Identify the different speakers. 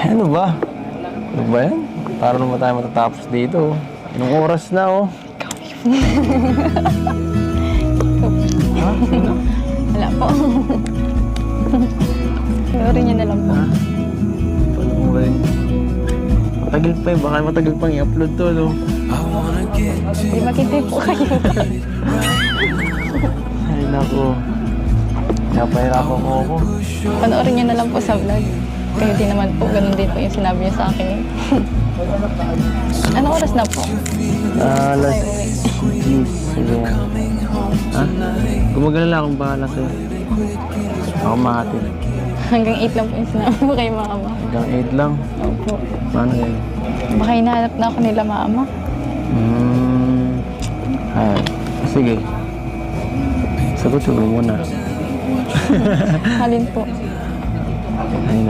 Speaker 1: Ano ba? Ano ba yan? Para naman tayo matatapos dito. Anong oras na, oh? Ha? Ano?
Speaker 2: Wala po. Panoorin niyo na lang po.
Speaker 1: Ha? Paano mo ba yun? Matagal pa eh. Baka matagal pang i-upload to, no?
Speaker 2: Hindi makintay po kayo.
Speaker 1: Ay, naku. Napahirapan mo ako.
Speaker 2: Panoorin niyo na lang po sa vlog. Kayo din naman po. Ganun din po yung sinabi niyo sa akin. Anong oras na po?
Speaker 1: Alas
Speaker 2: Tayo uwi.
Speaker 1: 10. Sige. Ha? Gumagala lang akong bahala sa'yo. Ako mahatid.
Speaker 2: Hanggang 8 lang po yung sinabi ko kay mama.
Speaker 1: Hanggang 8 lang.
Speaker 2: Opo.
Speaker 1: Paano yun?
Speaker 2: Baka hinahanap na ako nila mama.
Speaker 1: Ay, sige. Sagutin mo muna.
Speaker 2: Halin po.
Speaker 1: Ay,